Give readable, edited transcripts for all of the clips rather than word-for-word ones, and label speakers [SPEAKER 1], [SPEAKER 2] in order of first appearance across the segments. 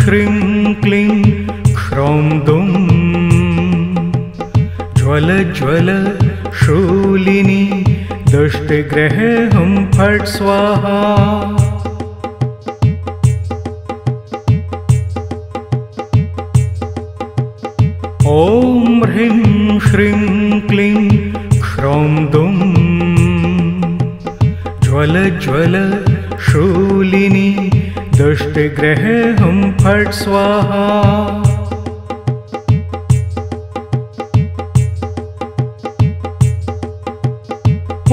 [SPEAKER 1] श्रीं क्लीं ह्रौं दुं ज्वल ज्वल शूलिनी दुष्टग्रहे हुं फट् स्वाहा। ॐ ह्रीं श्रीं क्लीं ह्रौं दुं ज्वल ज्वल शूलिनी दुष्टग्रहे हुं फट् स्वाहा।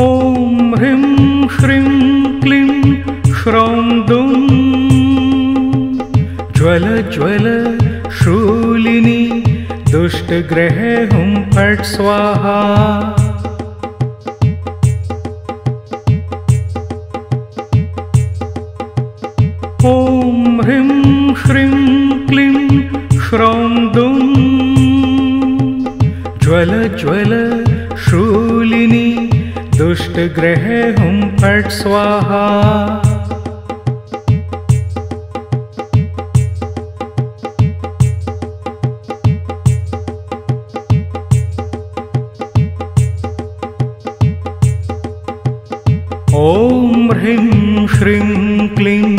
[SPEAKER 1] ॐ ह्रीं श्रीं क्लीं ह्रौं दुं ज्वल ज्वल शूलिनी दुष्टग्रहे हुं फट् स्वाहा। ॐ ह्रीं श्रीं क्लीं ह्रौं दुं ज्वल ज्वल शूलिनी दुष्टग्रहे हुं फट् स्वाहा। ॐ ह्रीं श्रीं क्लीं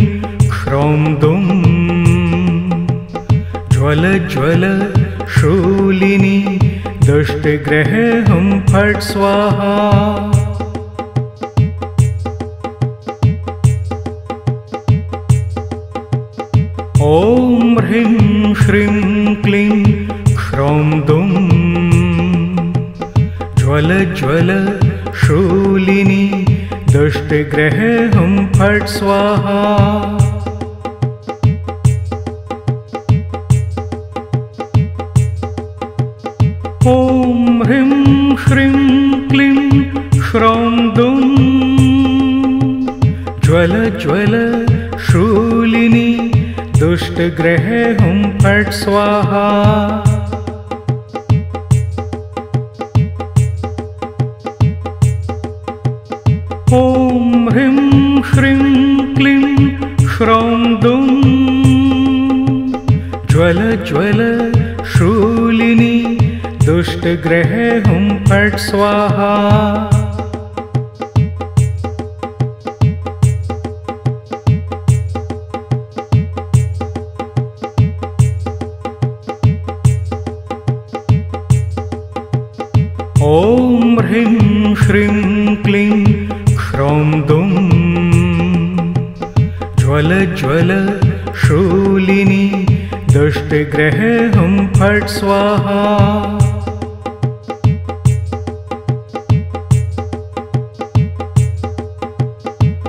[SPEAKER 1] ह्रौं दुं ज्वल ज्वल शूलिनी दुष्टग्रहे हुं फट् स्वाहा। ॐ ह्रीं श्रीं क्लीं ह्रौं दुं ज्वल ज्वल शूलिनी दुष्टग्रहे हुं फट् स्वाहा। ॐ ह्रीं श्रीं क्लीं ह्रौं दुं ज्वल ज्वल शूलिनी दुष्टग्रहे हुं फट् स्वाहा। ॐ ह्रीं श्रीं क्लीं ह्रौं दुं ज्वल ज्वल शूलिनी दुष्टग्रहे हुं फट् स्वाहा। ॐ ह्रीं श्रीं क्लीं ह्रौं दुं ज्वल ज्वल शूलिनी दुष्टग्रहे हुं फट् स्वाहा।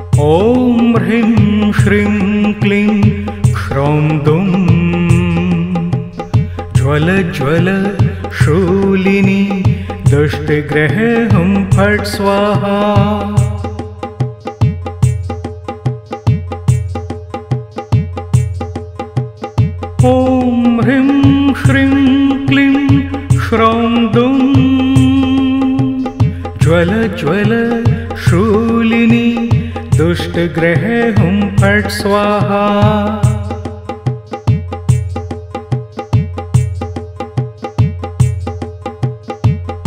[SPEAKER 1] ॐ ह्रीं श्रीं क्लीं ह्रौं दुं ज्वल ज्वल शूलिनी दुष्टग्रहे हुं फट् स्वाहा। ॐ ह्रीं श्रीं क्लीं ह्रौं दुं ज्वल ज्वल शूलिनी दुष्टग्रहे हुं फट् स्वाहा।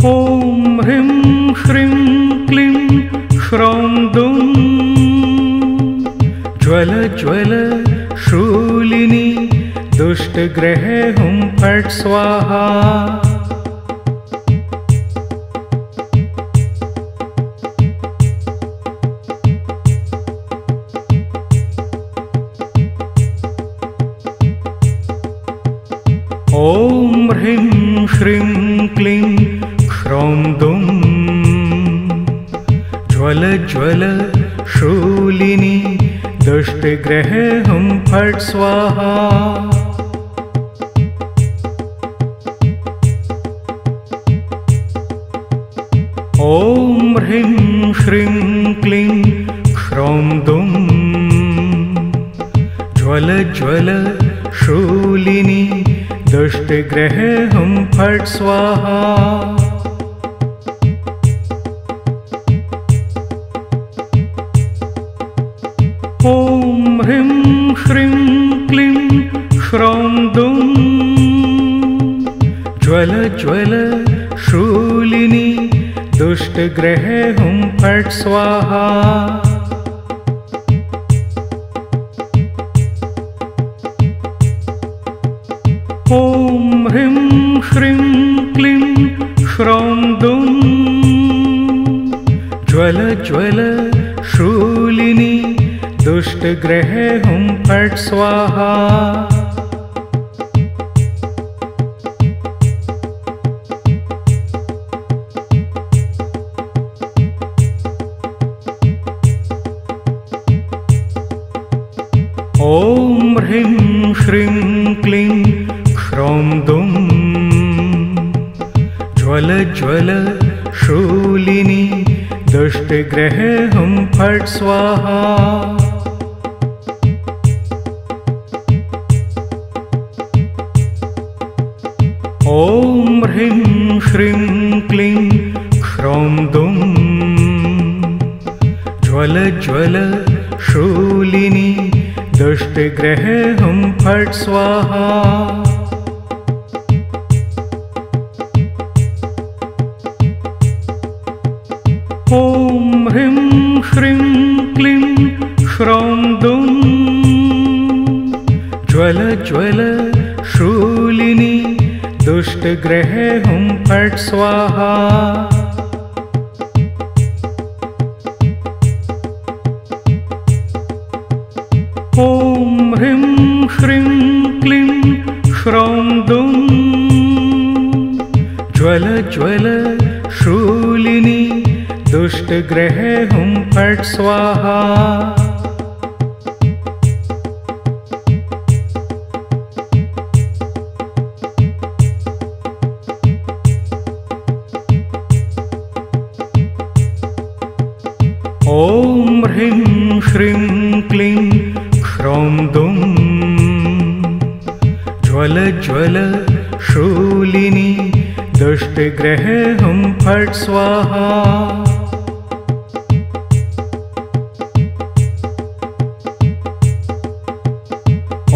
[SPEAKER 1] ॐ ह्रीं श्रीं क्लीं ह्रौं दुं ज्वल ज्वल शूलिनी दुष्टग्रहे हुं फट् स्वाहा। ॐ ह्रीं श्रीं क्लीं ह्रौं दुं ज्वल ज्वल शूलिनी दुष्टग्रहे हुं फट् स्वाहा। ॐ ह्रीं श्रीं क्लीं ह्रौं दुं ज्वल ज्वल शूलिनी दुष्टग्रहे हुं फट् स्वाहा। ॐ ह्रीं श्रीं क्लीं ह्रौं दुष्टग्रहे हुं फट् स्वाहा। ॐ ह्रीं श्रीं क्लीं श्रौं दुं ज्वल ज्वल शूलिनी दुष्टग्रहे हुं फट् स्वाहा। ॐ ह्रीं श्रीं क्लीं श्रौं दुं ज्वल ज्वल शूलिनी दुष्टग्रहे हुं फट् स्वाहा। ॐ ह्रीं श्रीं क्लीं श्रौं दुं ज्वल ज्वल शूलिनी दुष्टग्रहे हुं फट् स्वाहा। ॐ ह्रीं श्रीं क्लीं श्रौं दुं ज्वल ज्वल शूलिनी दुष्टग्रहे हुं फट् स्वाहा। ॐ ह्रीं श्रीं क्लीं श्रौं दुं ज्वल ज्वल शूलिनी दुष्टग्रहे हुं फट् स्वाहा। ॐ ह्रीं श्रीं क्लीं श्रौं दुं ज्वल ज्वल शूलिनी दुष्टग्रहे हुं फट् स्वाहा।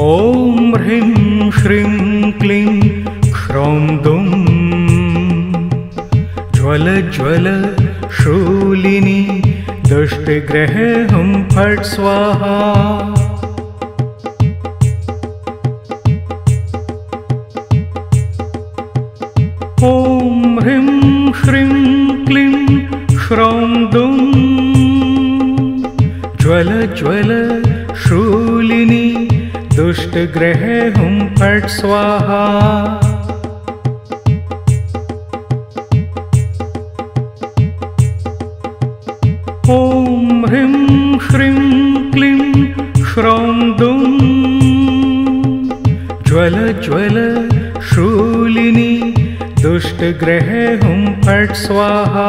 [SPEAKER 1] ॐ ह्रीं श्रीं क्लीं श्रौं दुं ज्वल ज्वल शूलिनी दुष्टग्रहे हुं फट् स्वाहा। ॐ ह्रीं श्रीं क्लीं श्रौं दुं ज्वल ज्वल शूलिनी दुष्टग्रहे हुं फट् स्वाहा। ॐ ह्रीं श्रीं क्लीं श्रौं दुं ज्वल ज्वल शूलिनी दुष्टग्रहे हुं फट् स्वाहा।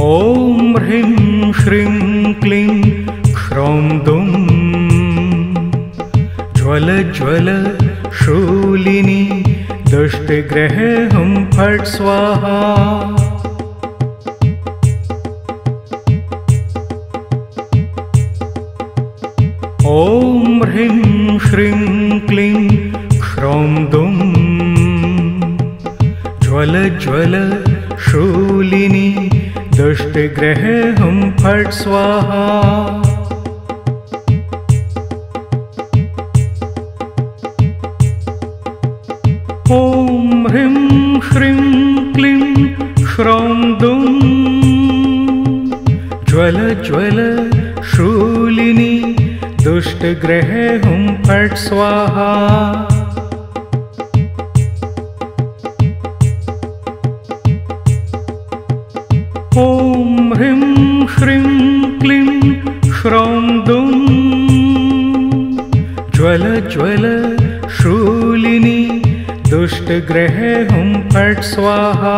[SPEAKER 1] ॐ ह्रीं श्रीं क्लीं श्रौं दुं ज्वल ज्वल शूलिनी दुष्टग्रहे हुं फट् स्वाहा। ॐ ह्रीं श्रीं क्लीं श्रौं दुं ज्वल ज्वल शूलिनी दुष्टग्रहे हुं फट् स्वाहा। ॐ ह्रीं श्रीं क्लीं श्रौं दुं ज्वल ज्वल शूलिनी दुष्टग्रहे हुं फट् स्वाहा। ॐ ह्रीं श्रीं क्लीं श्रौं दुं ज्वल ज्वल शूलिनी दुष्टग्रहे हुं फट् स्वाहा।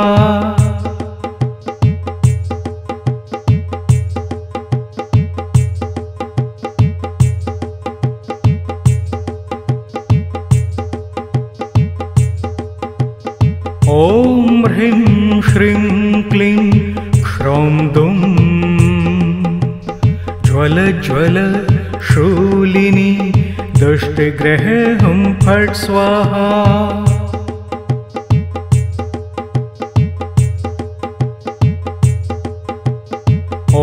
[SPEAKER 1] ॐ ह्रीं श्रीं क्लीं ह्रौं दुं ज्वल ज्वल शूलिनी दुष्टग्रहे हुं फट् स्वाहा।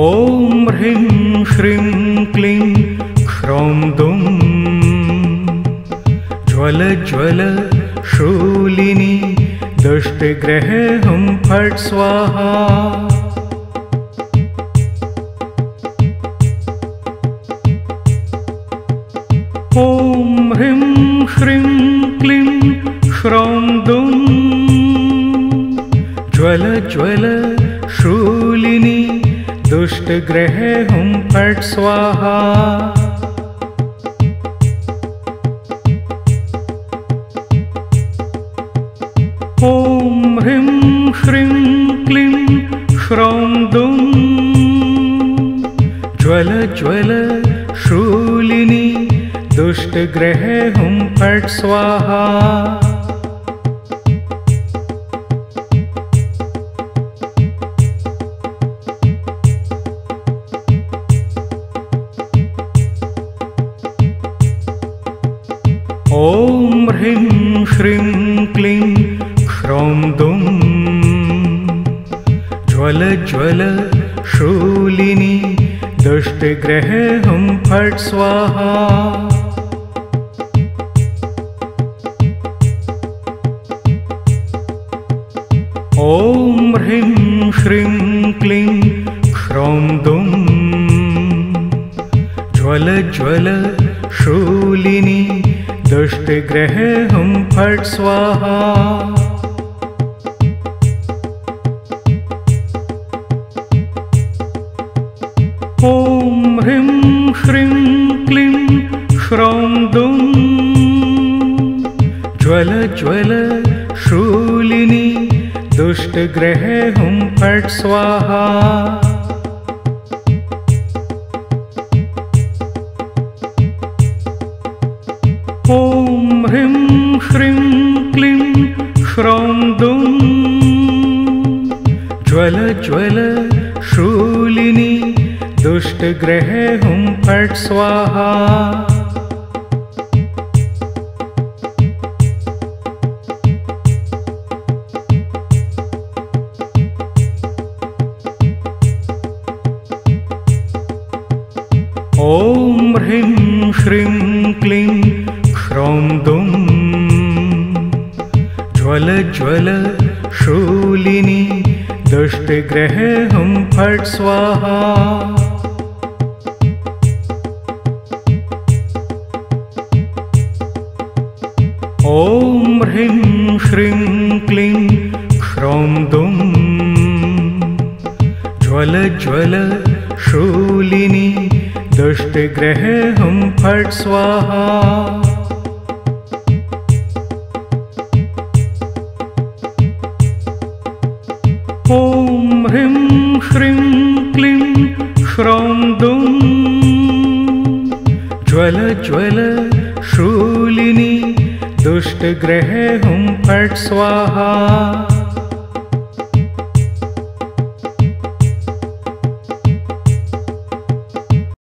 [SPEAKER 1] ॐ ह्रीं श्रीं क्लीं ह्रौं दुं ज्वल ज्वल शूलिनी दुष्टग्रहे हुं फट् स्वाहा। ॐ ह्रीं श्रीं क्लीं ह्रौं दुं ज्वल ज्वल शूलिनी दुष्टग्रहे हुं फट् स्वाहा। ॐ ह्रीं श्रीं क्लीं ह्रौं दुं ज्वल ज्वल शूलिनी दुष्टग्रहे हुं फट् स्वाहा। ॐ ह्रीं श्रीं क्लीं ह्रौं दुं ज्वल ज्वल शूलिनी दुष्टग्रहे हुं फट् स्वाहा। ॐ ह्रीं श्रीं क्लीं ह्रौं दुं ज्वल ज्वल शूलिनी दुष्टग्रहे हुं फट् स्वाहा। ॐ ह्रीं श्रीं क्लीं ह्रौं दुं ज्वल ज्वल शूलिनी दुष्टग्रहे हुं फट् स्वाहा। ॐ ह्रीं श्रीं क्लीं ह्रौं दुं ज्वल ज्वल शूलिनी दुष्टग्रहे हुं फट् स्वाहा। ॐ ह्रीं श्रीं क्लीं ह्रौं दुं ज्वल ज्वल शूलिनी दुष्टग्रहे हुं फट् स्वाहा। ॐ ह्रीं श्रीं क्लीं ह्रौं दुं ज्वल ज्वल शूलिनी दुष्टग्रहे हुं फट् स्वाहा। ॐ ह्रीं श्रीं क्लीं ह्रौं दुं ज्वल ज्वल शूलिनी दुष्टग्रहे हुं फट् स्वाहा।